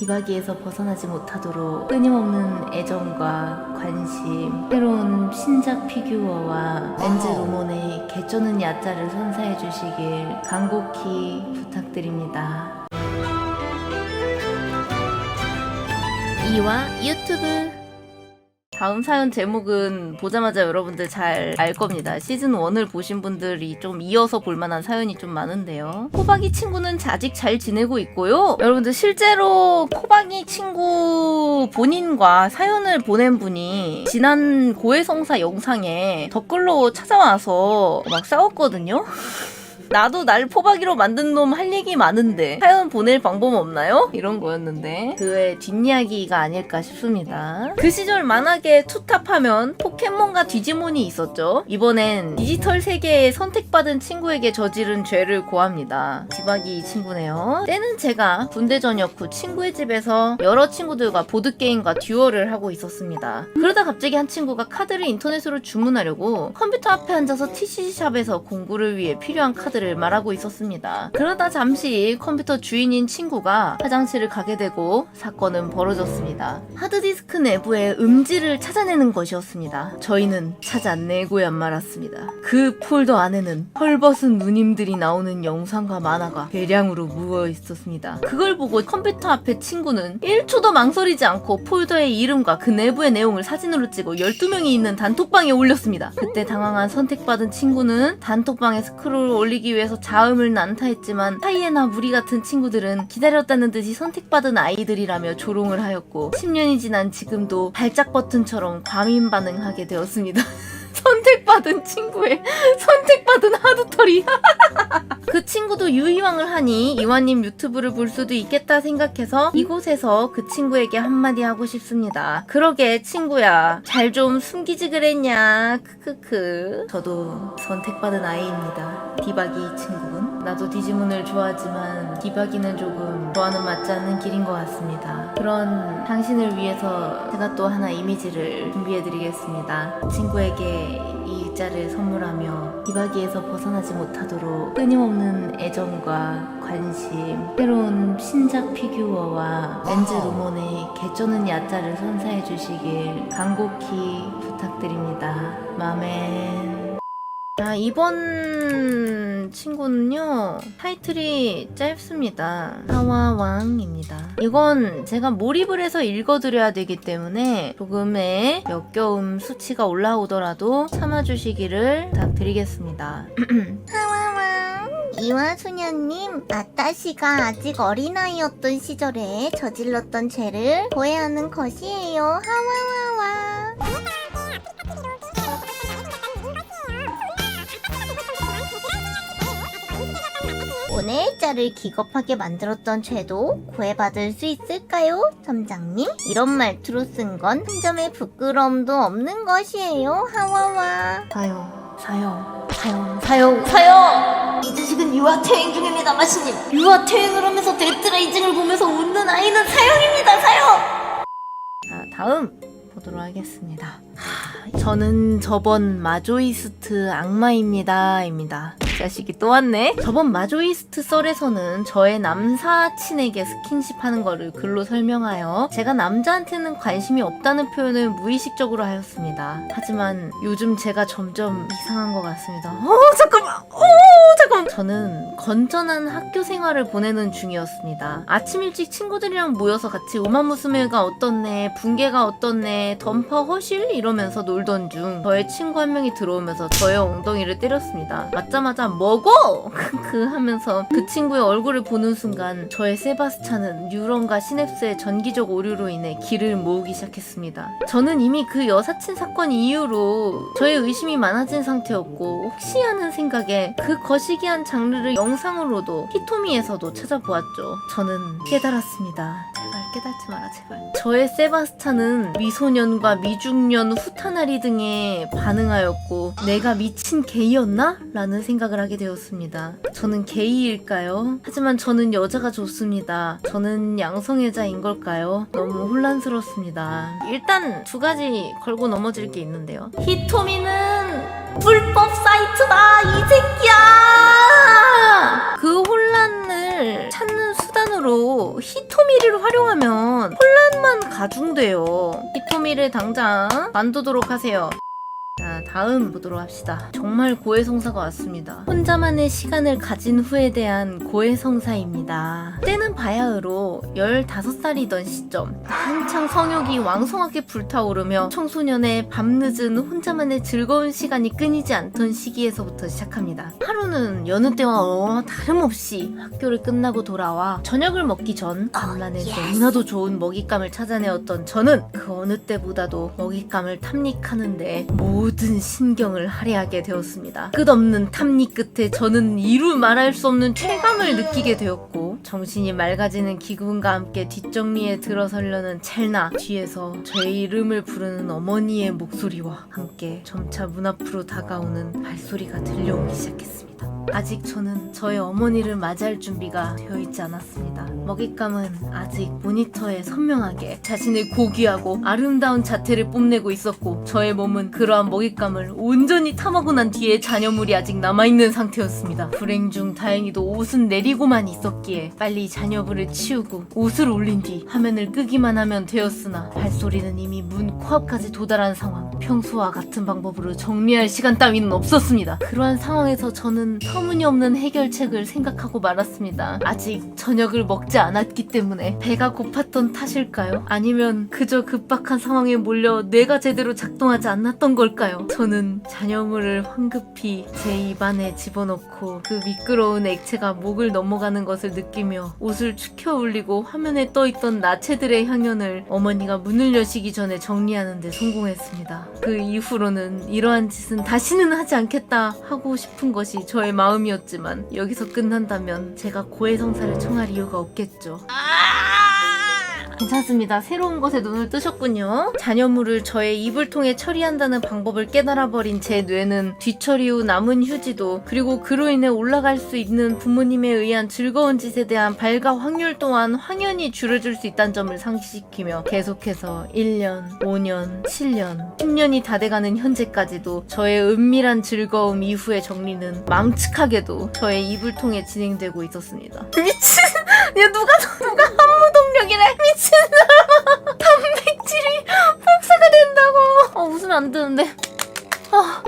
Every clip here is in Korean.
기바기에서 벗어나지 못하도록 끊임없는 애정과 관심, 새로운 신작 피규어와 렌즈 로몬의 개쩌는 야자를 선사해 주시길 간곡히 부탁드립니다. 이와 유튜브. 다음 사연 제목은 보자마자 여러분들 잘 알 겁니다. 시즌 1을 보신 분들이 좀 이어서 볼만한 사연이 좀 많은데요. 코박이 친구는 아직 잘 지내고 있고요. 여러분들 실제로 코박이 친구 본인과 사연을 보낸 분이 지난 고해성사 영상에 댓글로 찾아와서 막 싸웠거든요. 나도 날 포박이로 만든 놈 할 얘기 많은데 사연 보낼 방법 없나요? 이런 거였는데 그의 뒷이야기가 아닐까 싶습니다. 그 시절 만화계 투탑하면 포켓몬과 디지몬이 있었죠. 이번엔 디지털 세계에 선택받은 친구에게 저지른 죄를 고합니다. 기바기 친구네요. 때는 제가 군대 전역 후 친구의 집에서 여러 친구들과 보드게임과 듀얼을 하고 있었습니다. 그러다 갑자기 한 친구가 카드를 인터넷으로 주문하려고 컴퓨터 앞에 앉아서 TC샵에서 공부를 위해 필요한 카드를 말하고 있었습니다. 그러다 잠시 컴퓨터 주인인 친구가 화장실을 가게 되고 사건은 벌어졌습니다. 하드디스크 내부의 음질을 찾아내는 것이었습니다. 저희는 찾아내고야 말았습니다. 그 폴더 안에는 헐벗은 누님들이 나오는 영상과 만화가 대량으로 묻어 있었습니다. 그걸 보고 컴퓨터 앞에 친구는 1초도 망설이지 않고 폴더의 이름과 그 내부의 내용을 사진으로 찍어 12명이 있는 단톡방에 올렸습니다. 그때 당황한 선택받은 친구는 단톡방에 스크롤을 올리기 위해서 자음을 난타했지만 하이에나 무리 같은 친구들은 기다렸다는 듯이 선택받은 아이들이라며 조롱을 하였고 10년이 지난 지금도 발작 버튼처럼 과민 반응하게 되었습니다. 선택받은 친구의 선택받은 하두털이. 그 친구도 유희왕을 하니 이화님 유튜브를 볼 수도 있겠다 생각해서 이곳에서 그 친구에게 한마디 하고 싶습니다. 그러게 친구야, 잘 좀 숨기지 그랬냐. 크크크. 저도 선택받은 아이입니다. 디바기 친구분. 나도 디지몬을 좋아하지만 디바기는 조금 저와는 맞지 않는 길인 것 같습니다. 그런 당신을 위해서 제가 또 하나 이미지를 준비해드리겠습니다. 친구에게 이 일자를 선물하며 디바기에서 벗어나지 못하도록 끊임없는 애정과 관심, 새로운 신작 피규어와 렌즈 로몬의 개쩌는 야자를 선사해 주시길 간곡히 부탁드립니다. 마멘. 자, 이번 친구는요, 타이틀이 짧습니다. 하와왕입니다. 이건 제가 몰입을 해서 읽어드려야 되기 때문에 조금의 역겨움 수치가 올라오더라도 참아주시기를 부탁드리겠습니다. 하와왕, 이화소녀님, 아따씨가 아직 어린아이였던 시절에 저질렀던 죄를 고해하는 것이에요. 하와와와. 오늘 자를 기겁하게 만들었던 죄도 구해받을 수 있을까요? 점장님, 이런 말투로 쓴 건 한 점의 부끄러움도 없는 것이에요. 하와와. 사요! 이 자식은 유아퇴행 중입니다, 마시님. 유아퇴행을 하면서 데드라이징을 보면서 웃는 아이는 사형입니다, 사형! 자, 다음 보도록 하겠습니다. 저는 저번 마조이스트 악마입니다. 자식이 또 왔네. 저번 마조이스트 썰에서는 저의 남사친에게 스킨십하는 거를 글로 설명하여 제가 남자한테는 관심이 없다는 표현을 무의식적으로 하였습니다. 하지만 요즘 제가 점점 이상한 것 같습니다. 잠깐만. 저는 건전한 학교 생활을 보내는 중이었습니다. 아침 일찍 친구들이랑 모여서 같이 우마무스메가 어떻네, 붕괴가 어떻네, 던파 허실 이러면서 놀던 중 저의 친구 한 명이 들어오면서 저의 엉덩이를 때렸습니다. 맞자마자 먹어! 크크 하면서 그 친구의 얼굴을 보는 순간 저의 세바스찬은 뉴런과 시냅스의 전기적 오류로 인해 기를 모으기 시작했습니다. 저는 이미 그 여사친 사건 이후로 저의 의심이 많아진 상태였고 혹시 하는 생각에 그 거시기한 장르를 영상으로도 히토미에서도 찾아보았죠. 저는 깨달았습니다. 제발 깨닫지 마라 제발. 저의 세바스찬은 미소년과 미중년 후타나리 등에 반응하였고 내가 미친 게이였나? 라는 생각을 하게 되었습니다. 저는 게이일까요? 하지만 저는 여자가 좋습니다. 저는 양성애자인 걸까요? 너무 혼란스럽습니다. 일단 두 가지 걸고 넘어질 게 있는데요. 히토미는 불법 사이트다 이 새끼야! 그 혼란을 찾는 수단으로 참고로 히토미를 활용하면 혼란만 가중돼요. 히토미를 당장 만두도록 하세요. 자, 다음 보도록 합시다. 정말 고해성사가 왔습니다. 혼자만의 시간을 가진 후에 대한 고해성사입니다. 때는 바야흐로 15살이던 시점, 한창 성욕이 왕성하게 불타오르며 청소년의 밤늦은 혼자만의 즐거운 시간이 끊이지 않던 시기에서부터 시작합니다. 하루는 여느 때와 다름없이 학교를 끝나고 돌아와 저녁을 먹기 전 간만에 너무나도 좋은 먹잇감을 찾아내었던 저는 그 어느 때보다도 먹잇감을 탐닉하는데 모든 신경을 할애하게 되었습니다. 끝없는 탐닉 끝에 저는 이루 말할 수 없는 쾌감을 느끼게 되었고, 정신이 맑아지는 기분과 함께 뒷정리에 들어서려는 찰나, 뒤에서 저의 이름을 부르는 어머니의 목소리와 함께 점차 문 앞으로 다가오는 발소리가 들려오기 시작했습니다. 아직 저는 저의 어머니를 맞이할 준비가 되어 있지 않았습니다. 먹잇감은 아직 모니터에 선명하게 자신의 고귀하고 아름다운 자태를 뽐내고 있었고, 저의 몸은 그러한 먹잇감을 온전히 탐하고 난 뒤에 잔여물이 아직 남아있는 상태였습니다. 불행 중 다행히도 옷은 내리고만 있었기에 빨리 잔여물을 치우고 옷을 올린 뒤 화면을 끄기만 하면 되었으나, 발소리는 이미 문 코앞까지 도달한 상황. 평소와 같은 방법으로 정리할 시간 따위는 없었습니다. 그러한 상황에서 저는 터무니없는 해결책을 생각하고 말았습니다. 아직 저녁을 먹지 않았기 때문에 배가 고팠던 탓일까요? 아니면 그저 급박한 상황에 몰려 뇌가 제대로 작동하지 않았던 걸까요? 저는 잔여물을 황급히 제 입안에 집어넣고 그 미끄러운 액체가 목을 넘어가는 것을 느끼며 옷을 축혀 올리고 화면에 떠있던 나체들의 향연을 어머니가 문을 여시기 전에 정리하는 데 성공했습니다. 그 이후로는 이러한 짓은 다시는 하지 않겠다 하고 싶은 것이 저의 마음이었지만, 여기서 끝난다면 제가 고해성사를 청할 이유가 없겠죠. 괜찮습니다. 새로운 것에 눈을 뜨셨군요. 잔여물을 저의 이불 통해 처리한다는 방법을 깨달아버린 제 뇌는 뒤처리 후 남은 휴지도, 그리고 그로 인해 올라갈 수 있는 부모님에 의한 즐거운 짓에 대한 발가 확률 또한 확연히 줄여줄 수 있다는 점을 상기시키며 계속해서 1년, 5년, 7년, 10년이 다 돼가는 현재까지도 저의 은밀한 즐거움 이후의 정리는 망측하게도 저의 이불 통해 진행되고 있었습니다. 미친! 야, 누가 한무동력이래! 미친 사람아! 단백질이 폭사가 된다고! 웃으면 안 되는데.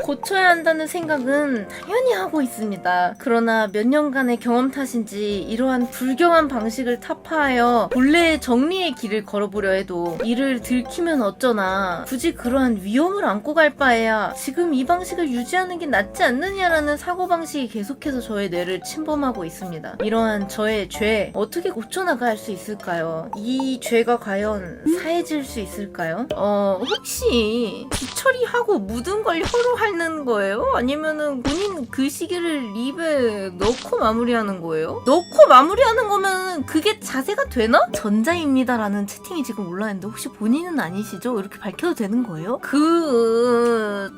고쳐야 한다는 생각은 당연히 하고 있습니다. 그러나 몇 년간의 경험 탓인지 이러한 불경한 방식을 타파하여 본래의 정리의 길을 걸어보려 해도 이를 들키면 어쩌나, 굳이 그러한 위험을 안고 갈 바에야 지금 이 방식을 유지하는 게 낫지 않느냐라는 사고방식이 계속해서 저의 뇌를 침범하고 있습니다. 이러한 저의 죄, 어떻게 고쳐나갈 수 있을까요? 이 죄가 과연 사해질 수 있을까요? 혹시 뒤처리하고 묻은 걸 혀로 핥는 거예요? 아니면은 본인 그 시계를 입에 넣고 마무리하는 거예요? 넣고 마무리하는 거면 그게 자세가 되나? 전자입니다라는 채팅이 지금 올라왔는데 혹시 본인은 아니시죠? 이렇게 밝혀도 되는 거예요? 최고의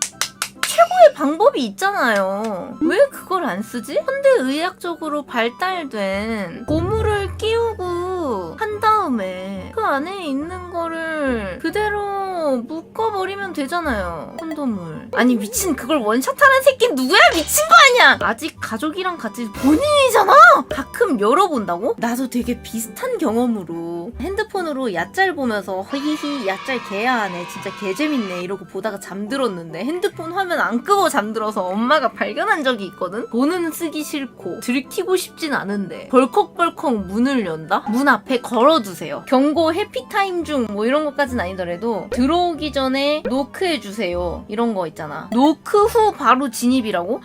방법이 있잖아요. 왜 그걸 안 쓰지? 현대의학적으로 발달된 고무를 끼우고 한 다음에 그 안에 있는 거를 그대로 묶어버리면 되잖아요. 콘돔을. 아니 미친, 그걸 원샷하는 새끼 누구야? 미친 거 아니야? 아직 가족이랑 같이 본인이잖아? 가끔 열어본다고? 나도 되게 비슷한 경험으로 핸드폰으로 야짤 보면서 히히 야짤 개야하네, 진짜 개재밌네 이러고 보다가 잠들었는데, 핸드폰 화면 안 끄고 잠들어서 엄마가 발견한 적이 있거든? 돈은 쓰기 싫고 들키고 싶진 않은데 벌컥벌컥 문을 연다? 문 앞에 걸어두세요. 경고 해피타임 중 뭐 이런 것까진 아니더라도 들어오기 전에 노크해주세요 이런 거 있잖아. 노크 후 바로 진입이라고?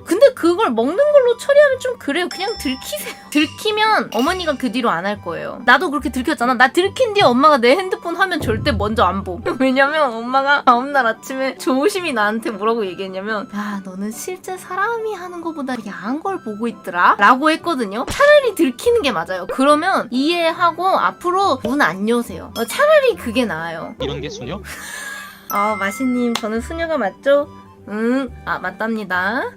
근데 그걸 먹는 걸로 처리하면 좀 그래요. 그냥 들키세요. 들키면 어머니가 그 뒤로 안 할 거예요. 나도 그렇게 들켰잖아. 나 들킨 뒤에 엄마가 내 핸드폰 화면 절대 먼저 안 보. 왜냐면 엄마가 다음날 아침에 조심히 나한테 뭐라고 얘기했냐면, 야 너는 실제 사람이 하는 것보다 야한 걸 보고 있더라 라고 했거든요. 차라리 들키는 게 맞아요. 그러면 이해하고 앞으로 문 안 여세요. 차라리 그게 나아요. 이런 게 수녀? 마시님 저는 수녀가 맞죠? 맞답니다.